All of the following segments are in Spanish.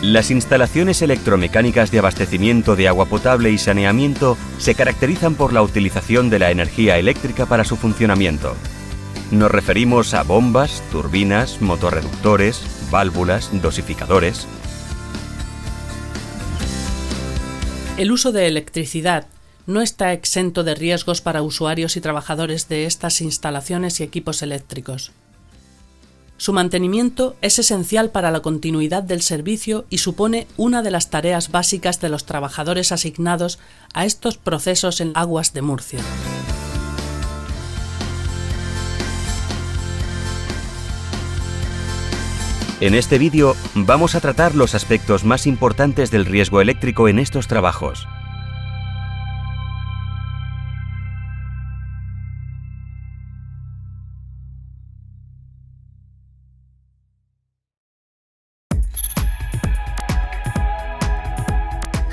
Las instalaciones electromecánicas de abastecimiento de agua potable y saneamiento se caracterizan por la utilización de la energía eléctrica para su funcionamiento. Nos referimos a bombas, turbinas, motorreductores, válvulas, dosificadores. El uso de electricidad no está exento de riesgos para usuarios y trabajadores de estas instalaciones y equipos eléctricos. Su mantenimiento es esencial para la continuidad del servicio y supone una de las tareas básicas de los trabajadores asignados a estos procesos en Aguas de Murcia. En este vídeo vamos a tratar los aspectos más importantes del riesgo eléctrico en estos trabajos.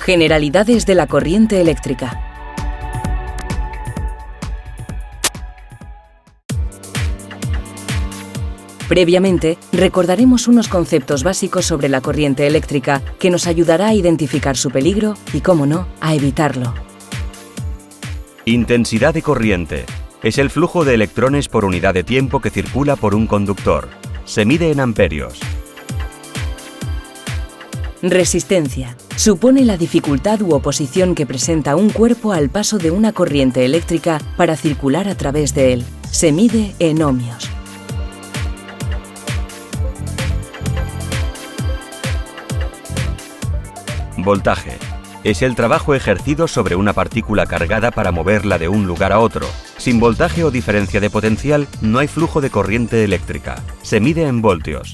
Generalidades de la corriente eléctrica. Previamente, recordaremos unos conceptos básicos sobre la corriente eléctrica que nos ayudará a identificar su peligro y, cómo no, a evitarlo. Intensidad de corriente. Es el flujo de electrones por unidad de tiempo que circula por un conductor. Se mide en amperios. Resistencia. Supone la dificultad u oposición que presenta un cuerpo al paso de una corriente eléctrica para circular a través de él. Se mide en ohmios. Voltaje. Es el trabajo ejercido sobre una partícula cargada para moverla de un lugar a otro. Sin voltaje o diferencia de potencial, no hay flujo de corriente eléctrica. Se mide en voltios.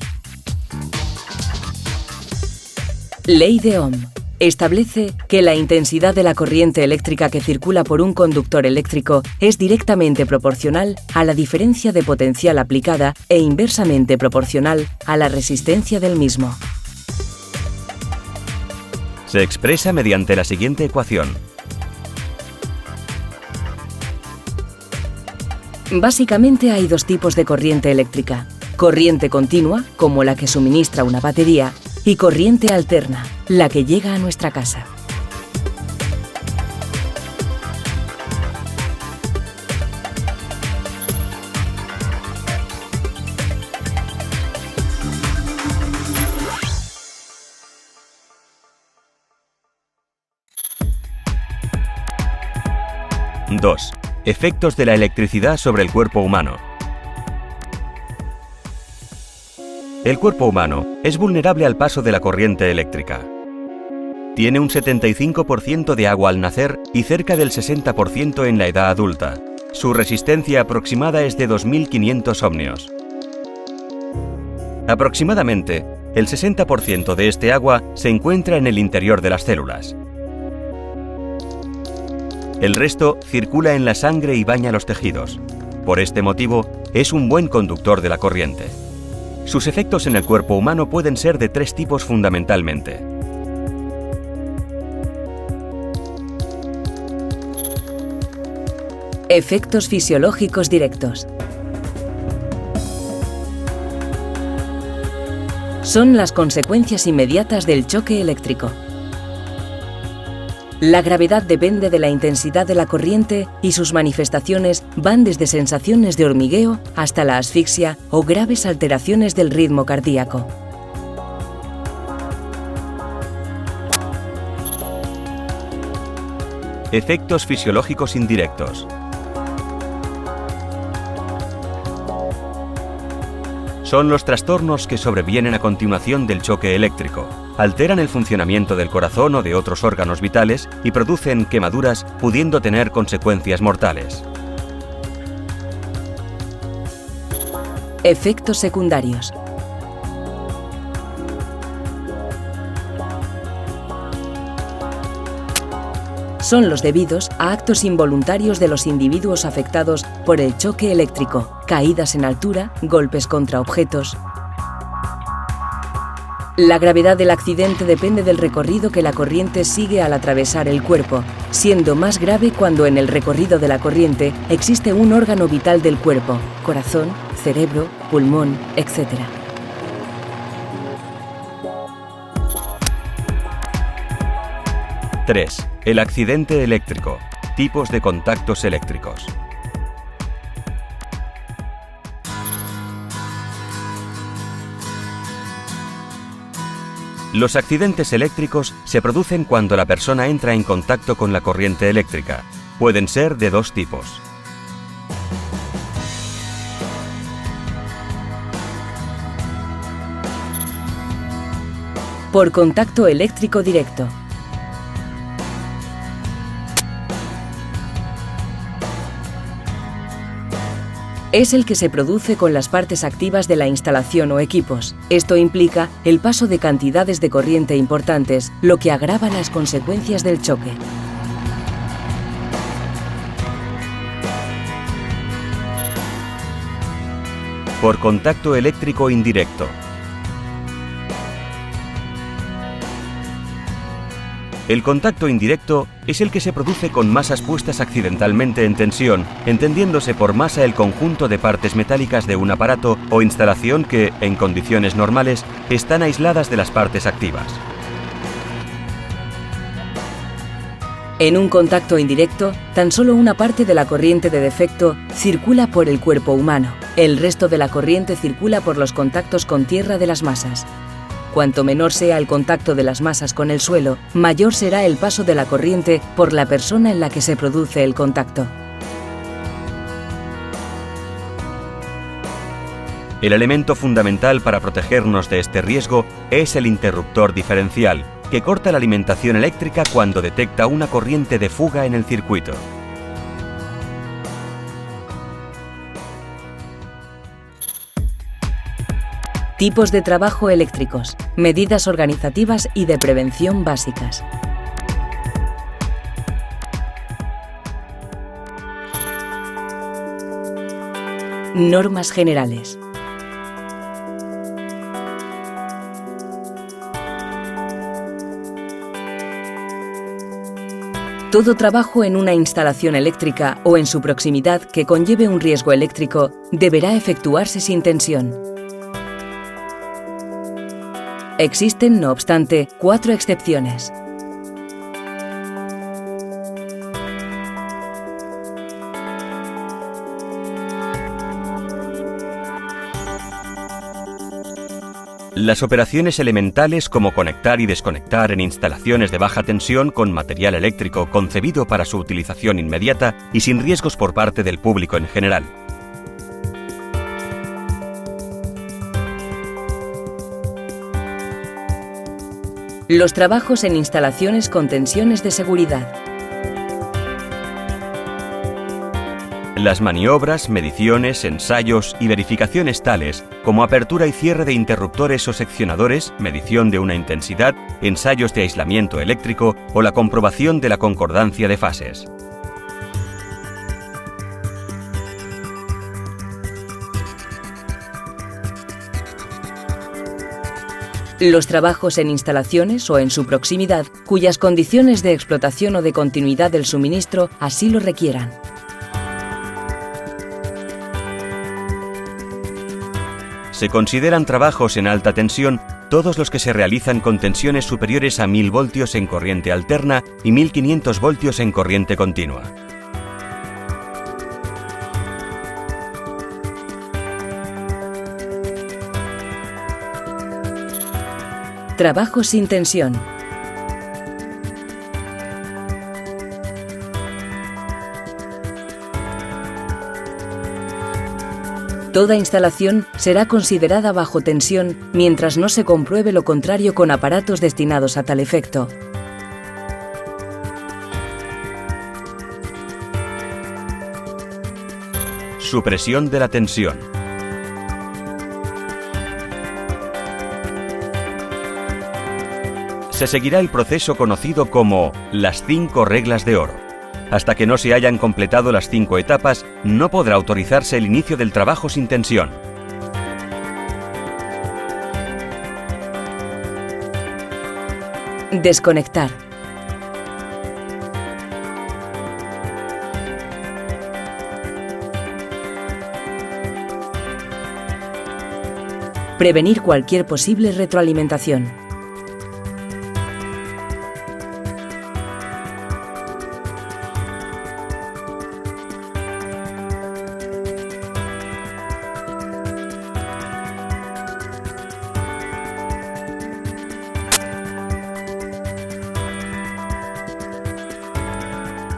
Ley de Ohm. Establece que la intensidad de la corriente eléctrica que circula por un conductor eléctrico es directamente proporcional a la diferencia de potencial aplicada e inversamente proporcional a la resistencia del mismo. Se expresa mediante la siguiente ecuación. Básicamente hay dos tipos de corriente eléctrica: corriente continua, como la que suministra una batería, y corriente alterna, la que llega a nuestra casa. Dos. Efectos de la electricidad sobre el cuerpo humano. El cuerpo humano es vulnerable al paso de la corriente eléctrica. Tiene un 75% de agua al nacer y cerca del 60% en la edad adulta. Su resistencia aproximada es de 2.500 ohmios. Aproximadamente, el 60% de este agua se encuentra en el interior de las células. El resto circula en la sangre y baña los tejidos. Por este motivo, es un buen conductor de la corriente. Sus efectos en el cuerpo humano pueden ser de tres tipos fundamentalmente. Efectos fisiológicos directos. Son las consecuencias inmediatas del choque eléctrico. La gravedad depende de la intensidad de la corriente y sus manifestaciones van desde sensaciones de hormigueo hasta la asfixia o graves alteraciones del ritmo cardíaco. Efectos fisiológicos indirectos. Son los trastornos que sobrevienen a continuación del choque eléctrico. Alteran el funcionamiento del corazón o de otros órganos vitales y producen quemaduras, pudiendo tener consecuencias mortales. Efectos secundarios. Son los debidos a actos involuntarios de los individuos afectados por el choque eléctrico, caídas en altura, golpes contra objetos. La gravedad del accidente depende del recorrido que la corriente sigue al atravesar el cuerpo, siendo más grave cuando en el recorrido de la corriente existe un órgano vital del cuerpo, corazón, cerebro, pulmón, etc. 3. El accidente eléctrico. Tipos de contactos eléctricos. Los accidentes eléctricos se producen cuando la persona entra en contacto con la corriente eléctrica. Pueden ser de dos tipos. Por contacto eléctrico directo. Es el que se produce con las partes activas de la instalación o equipos. Esto implica el paso de cantidades de corriente importantes, lo que agrava las consecuencias del choque. Por contacto eléctrico indirecto. El contacto indirecto es el que se produce con masas puestas accidentalmente en tensión, entendiéndose por masa el conjunto de partes metálicas de un aparato o instalación que, en condiciones normales, están aisladas de las partes activas. En un contacto indirecto, tan solo una parte de la corriente de defecto circula por el cuerpo humano. El resto de la corriente circula por los contactos con tierra de las masas. Cuanto menor sea el contacto de las masas con el suelo, mayor será el paso de la corriente por la persona en la que se produce el contacto. El elemento fundamental para protegernos de este riesgo es el interruptor diferencial, que corta la alimentación eléctrica cuando detecta una corriente de fuga en el circuito. Tipos de trabajo eléctricos, medidas organizativas y de prevención básicas. Normas generales. Todo trabajo en una instalación eléctrica o en su proximidad que conlleve un riesgo eléctrico deberá efectuarse sin tensión. Existen, no obstante, 4 excepciones. Las operaciones elementales como conectar y desconectar en instalaciones de baja tensión con material eléctrico concebido para su utilización inmediata y sin riesgos por parte del público en general. Los trabajos en instalaciones con tensiones de seguridad. Las maniobras, mediciones, ensayos y verificaciones tales como apertura y cierre de interruptores o seccionadores, medición de una intensidad, ensayos de aislamiento eléctrico o la comprobación de la concordancia de fases. Los trabajos en instalaciones o en su proximidad, cuyas condiciones de explotación o de continuidad del suministro así lo requieran. Se consideran trabajos en alta tensión todos los que se realizan con tensiones superiores a 1000 voltios en corriente alterna y 1500 voltios en corriente continua. Trabajos sin tensión. Toda instalación será considerada bajo tensión mientras no se compruebe lo contrario con aparatos destinados a tal efecto. Supresión de la tensión. Se seguirá el proceso conocido como las 5 reglas de oro. Hasta que no se hayan completado las 5 etapas, no podrá autorizarse el inicio del trabajo sin tensión. Desconectar. Prevenir cualquier posible retroalimentación.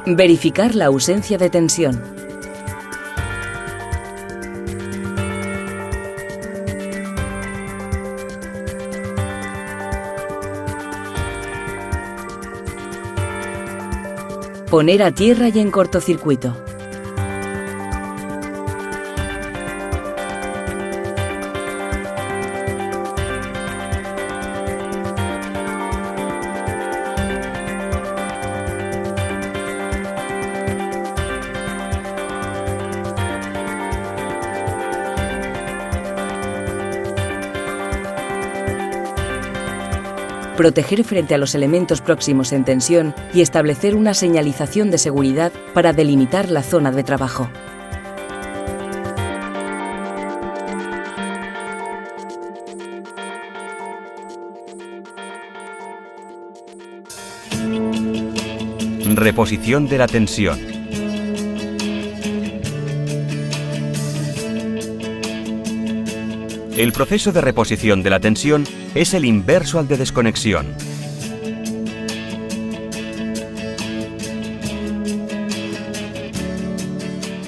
Verificar la ausencia de tensión. Poner a tierra y en cortocircuito. Proteger frente a los elementos próximos en tensión y establecer una señalización de seguridad para delimitar la zona de trabajo. Reposición de la tensión. El proceso de reposición de la tensión es el inverso al de desconexión.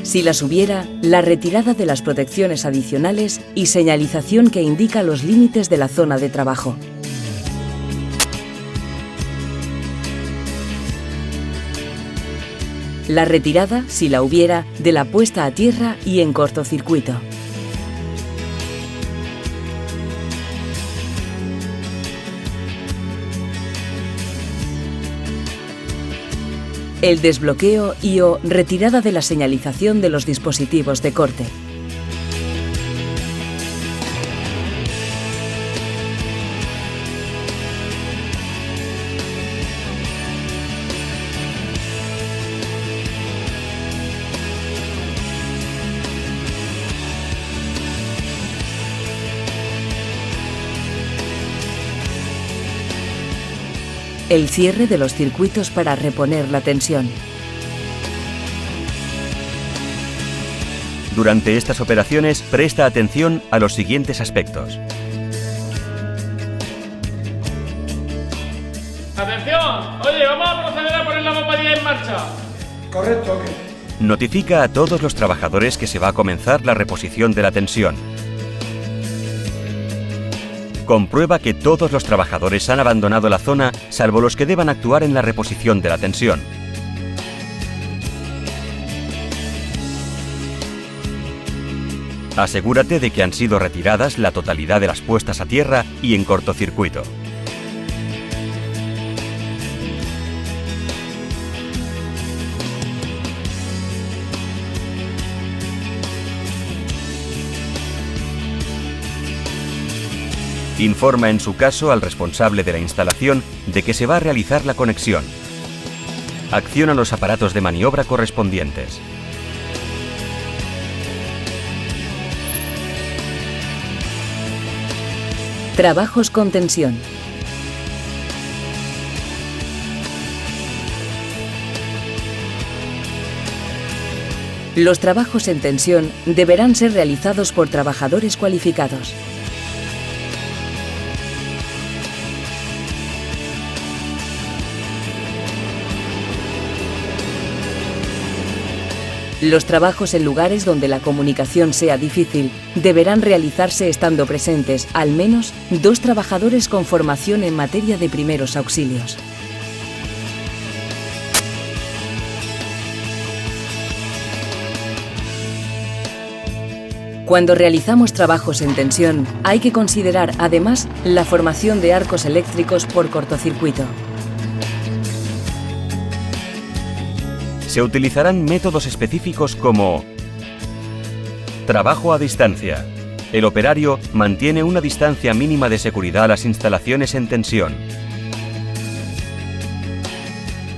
Si las hubiera, la retirada de las protecciones adicionales y señalización que indica los límites de la zona de trabajo. La retirada, si la hubiera, de la puesta a tierra y en cortocircuito. El desbloqueo y/o retirada de la señalización de los dispositivos de corte. El cierre de los circuitos para reponer la tensión. Durante estas operaciones, presta atención a los siguientes aspectos. ¡Atención! Oye, vamos a proceder a poner la bomba en marcha. Correcto, ok. Notifica a todos los trabajadores que se va a comenzar la reposición de la tensión. Comprueba que todos los trabajadores han abandonado la zona, salvo los que deban actuar en la reposición de la tensión. Asegúrate de que han sido retiradas la totalidad de las puestas a tierra y en cortocircuito. Informa en su caso al responsable de la instalación de que se va a realizar la conexión. Acciona los aparatos de maniobra correspondientes. Trabajos con tensión. Los trabajos en tensión deberán ser realizados por trabajadores cualificados. Los trabajos en lugares donde la comunicación sea difícil deberán realizarse estando presentes al menos 2 trabajadores con formación en materia de primeros auxilios. Cuando realizamos trabajos en tensión, hay que considerar además la formación de arcos eléctricos por cortocircuito. Se utilizarán métodos específicos como trabajo a distancia. El operario mantiene una distancia mínima de seguridad a las instalaciones en tensión.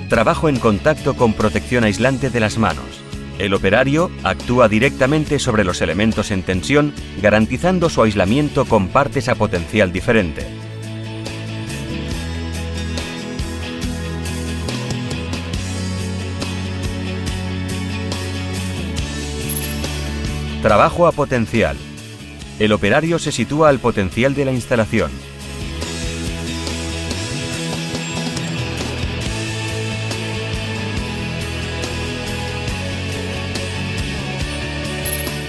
Trabajo en contacto con protección aislante de las manos. El operario actúa directamente sobre los elementos en tensión, garantizando su aislamiento con partes a potencial diferente. Trabajo a potencial. El operario se sitúa al potencial de la instalación.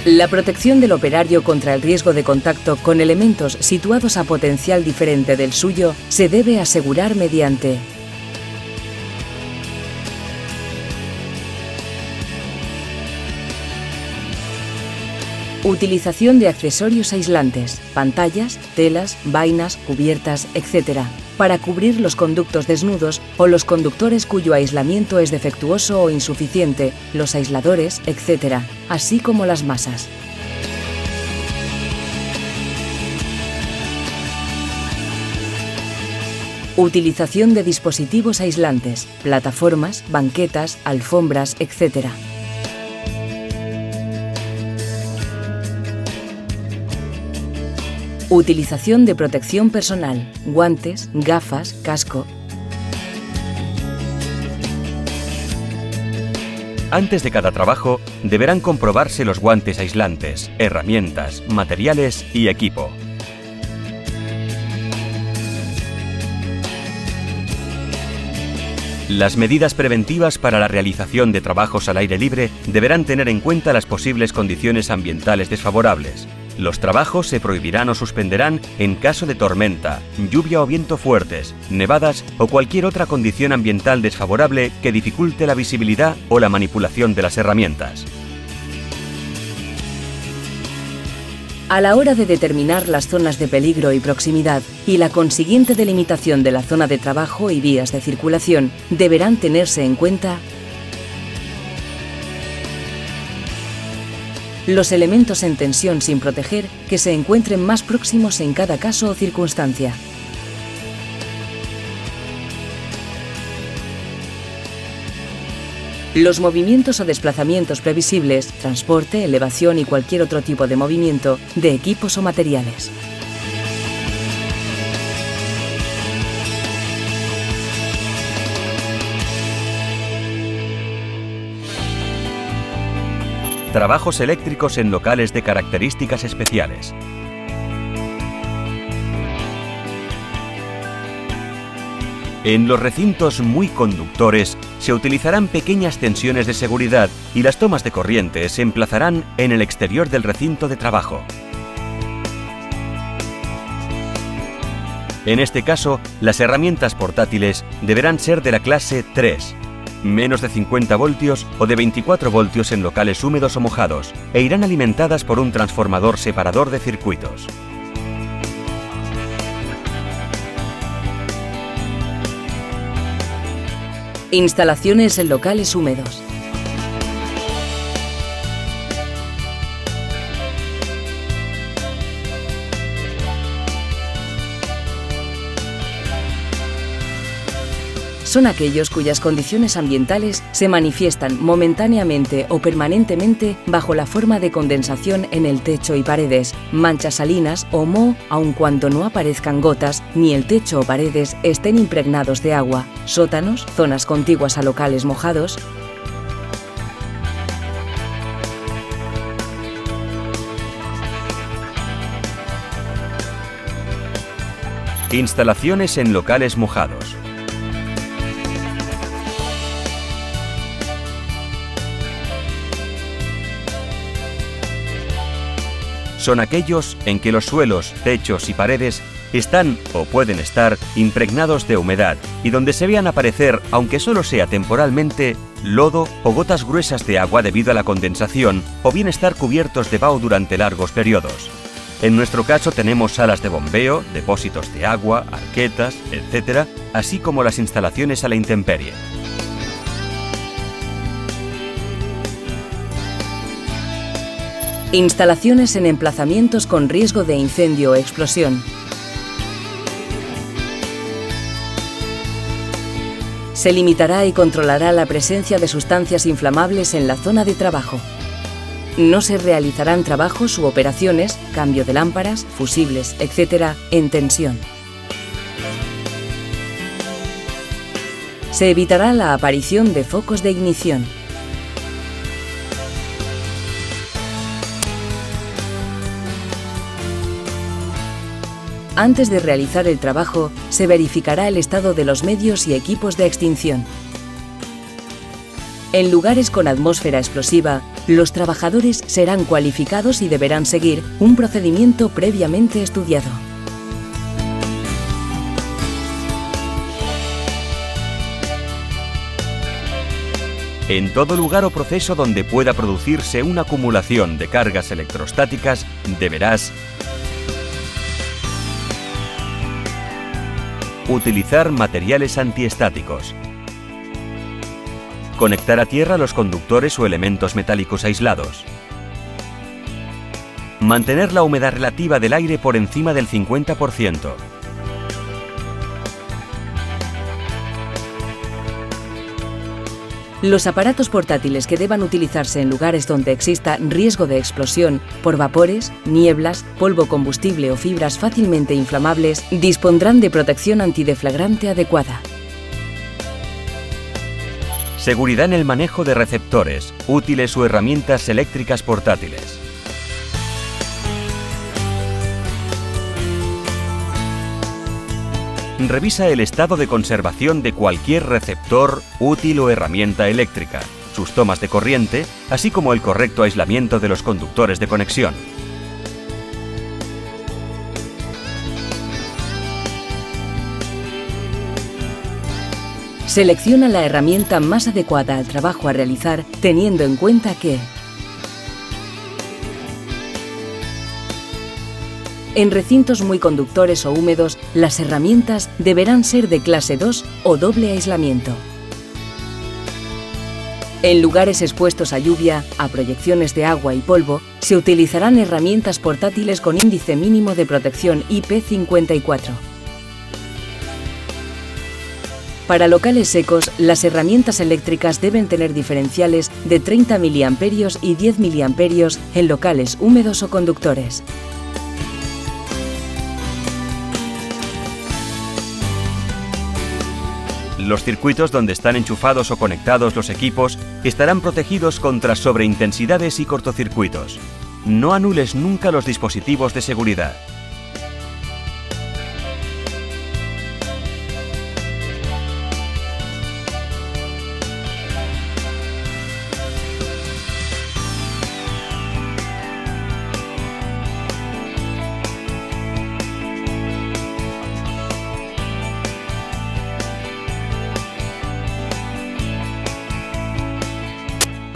La protección del operario contra el riesgo de contacto con elementos situados a potencial diferente del suyo se debe asegurar mediante utilización de accesorios aislantes, pantallas, telas, vainas, cubiertas, etc., para cubrir los conductos desnudos o los conductores cuyo aislamiento es defectuoso o insuficiente, los aisladores, etc., así como las masas. Utilización de dispositivos aislantes, plataformas, banquetas, alfombras, etc. Utilización de protección personal, guantes, gafas, casco. Antes de cada trabajo, deberán comprobarse los guantes aislantes, herramientas, materiales y equipo. Las medidas preventivas para la realización de trabajos al aire libre deberán tener en cuenta las posibles condiciones ambientales desfavorables. Los trabajos se prohibirán o suspenderán en caso de tormenta, lluvia o viento fuertes, nevadas o cualquier otra condición ambiental desfavorable que dificulte la visibilidad o la manipulación de las herramientas. A la hora de determinar las zonas de peligro y proximidad y la consiguiente delimitación de la zona de trabajo y vías de circulación, deberán tenerse en cuenta los elementos en tensión sin proteger que se encuentren más próximos en cada caso o circunstancia. Los movimientos o desplazamientos previsibles, transporte, elevación y cualquier otro tipo de movimiento de equipos o materiales. Trabajos eléctricos en locales de características especiales. En los recintos muy conductores se utilizarán pequeñas tensiones de seguridad y las tomas de corriente se emplazarán en el exterior del recinto de trabajo. En este caso, las herramientas portátiles deberán ser de la clase 3, menos de 50 voltios o de 24 voltios en locales húmedos o mojados, e irán alimentadas por un transformador separador de circuitos. Instalaciones en locales húmedos. Son aquellos cuyas condiciones ambientales se manifiestan momentáneamente o permanentemente bajo la forma de condensación en el techo y paredes, manchas salinas o moho, aun cuando no aparezcan gotas ni el techo o paredes estén impregnados de agua, sótanos, zonas contiguas a locales mojados, Instalaciones en locales mojados. Son aquellos en que los suelos, techos y paredes están o pueden estar impregnados de humedad y donde se vean aparecer, aunque solo sea temporalmente, lodo o gotas gruesas de agua debido a la condensación o bien estar cubiertos de vaho durante largos periodos. En nuestro caso tenemos salas de bombeo, depósitos de agua, arquetas, etc., así como las instalaciones a la intemperie. Instalaciones en emplazamientos con riesgo de incendio o explosión. Se limitará y controlará la presencia de sustancias inflamables en la zona de trabajo. No se realizarán trabajos u operaciones, cambio de lámparas, fusibles, etc., en tensión. Se evitará la aparición de focos de ignición. Antes de realizar el trabajo, se verificará el estado de los medios y equipos de extinción. En lugares con atmósfera explosiva, Los trabajadores serán cualificados y deberán seguir un procedimiento previamente estudiado. En todo lugar o proceso donde pueda producirse una acumulación de cargas electrostáticas, deberás utilizar materiales antiestáticos, conectar a tierra los conductores o elementos metálicos aislados, mantener la humedad relativa del aire por encima del 50%, Los aparatos portátiles que deban utilizarse en lugares donde exista riesgo de explosión por vapores, nieblas, polvo combustible o fibras fácilmente inflamables dispondrán de protección antideflagrante adecuada. Seguridad en el manejo de receptores, útiles o herramientas eléctricas portátiles. Revisa el estado de conservación de cualquier receptor, útil o herramienta eléctrica, sus tomas de corriente, así como el correcto aislamiento de los conductores de conexión. Selecciona la herramienta más adecuada al trabajo a realizar, teniendo en cuenta que en recintos muy conductores o húmedos, las herramientas deberán ser de clase 2 o doble aislamiento. En lugares expuestos a lluvia, a proyecciones de agua y polvo, se utilizarán herramientas portátiles con índice mínimo de protección IP54. Para locales secos, las herramientas eléctricas deben tener diferenciales de 30 mA y 10 mA en locales húmedos o conductores. Los circuitos donde están enchufados o conectados los equipos estarán protegidos contra sobreintensidades y cortocircuitos. No anules nunca los dispositivos de seguridad.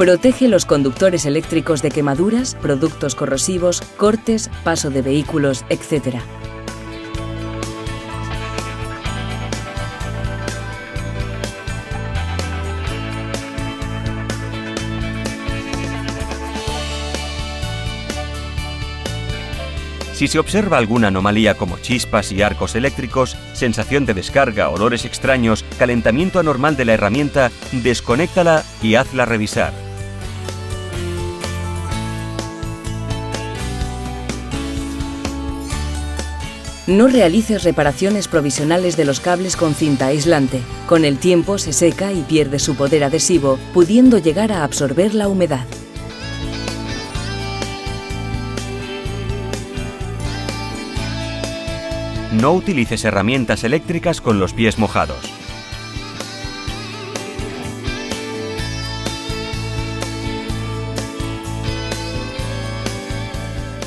Protege los conductores eléctricos de quemaduras, productos corrosivos, cortes, paso de vehículos, etc. Si se observa alguna anomalía como chispas y arcos eléctricos, sensación de descarga, olores extraños, calentamiento anormal de la herramienta, desconéctala y hazla revisar. No realices reparaciones provisionales de los cables con cinta aislante. Con el tiempo se seca y pierde su poder adhesivo, pudiendo llegar a absorber la humedad. No utilices herramientas eléctricas con los pies mojados.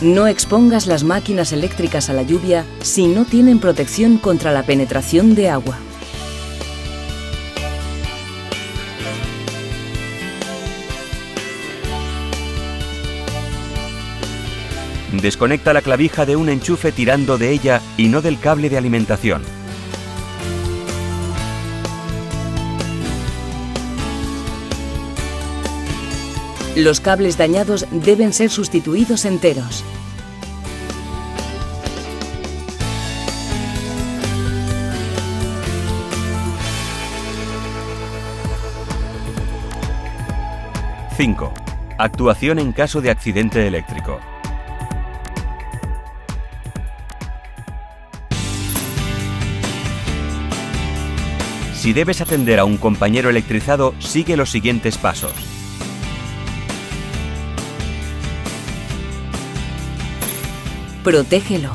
No expongas las máquinas eléctricas a la lluvia si no tienen protección contra la penetración de agua. Desconecta la clavija de un enchufe tirando de ella y no del cable de alimentación. Los cables dañados deben ser sustituidos enteros. ¡5! Actuación en caso de accidente eléctrico. Si debes atender a un compañero electrizado, sigue los siguientes pasos. Protégelo.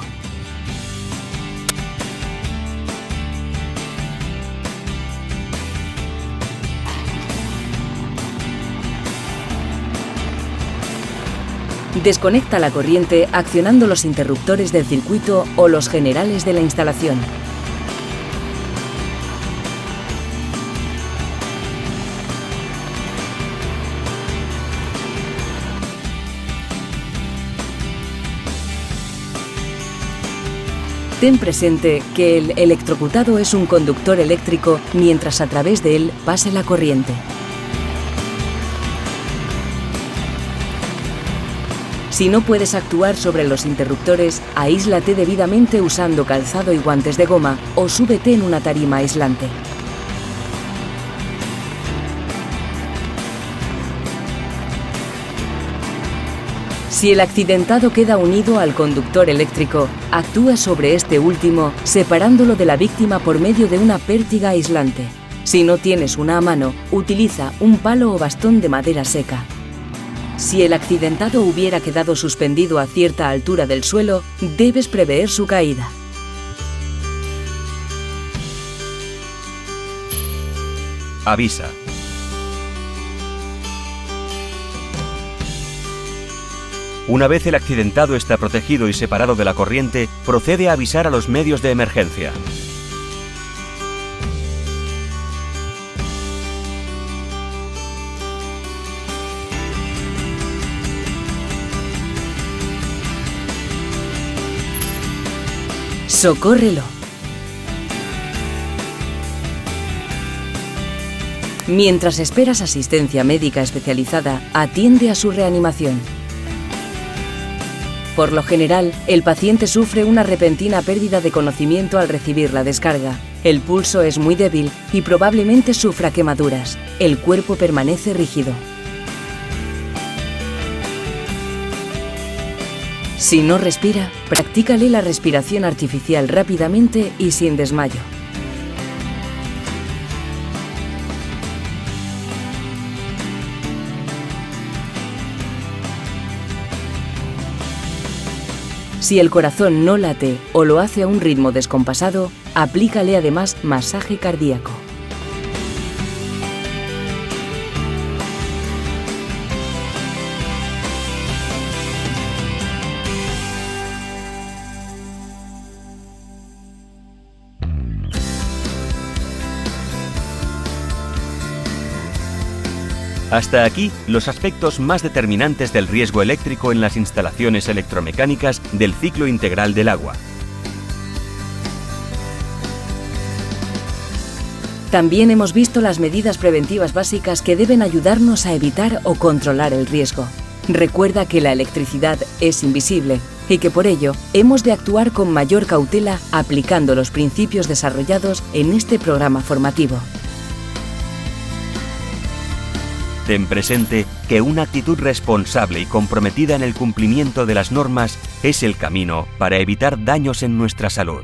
Desconecta la corriente accionando los interruptores del circuito o los generales de la instalación. Ten presente que el electrocutado es un conductor eléctrico mientras a través de él pase la corriente. Si no puedes actuar sobre los interruptores, aíslate debidamente usando calzado y guantes de goma o súbete en una tarima aislante. Si el accidentado queda unido al conductor eléctrico, actúa sobre este último separándolo de la víctima por medio de una pértiga aislante. Si no tienes una a mano, utiliza un palo o bastón de madera seca. Si el accidentado hubiera quedado suspendido a cierta altura del suelo, debes prever su caída. Avisa. Una vez el accidentado está protegido y separado de la corriente, procede a avisar a los medios de emergencia. Socórrelo. Mientras esperas asistencia médica especializada, atiende a su reanimación. Por lo general, el paciente sufre una repentina pérdida de conocimiento al recibir la descarga. El pulso es muy débil y probablemente sufra quemaduras. El cuerpo permanece rígido. Si no respira, practícale la respiración artificial rápidamente y sin desmayo. Si el corazón no late o lo hace a un ritmo descompasado, aplícale además masaje cardíaco. Hasta aquí los aspectos más determinantes del riesgo eléctrico en las instalaciones electromecánicas del ciclo integral del agua. También hemos visto las medidas preventivas básicas que deben ayudarnos a evitar o controlar el riesgo. Recuerda que la electricidad es invisible y que por ello hemos de actuar con mayor cautela aplicando los principios desarrollados en este programa formativo. Ten presente que una actitud responsable y comprometida en el cumplimiento de las normas es el camino para evitar daños en nuestra salud.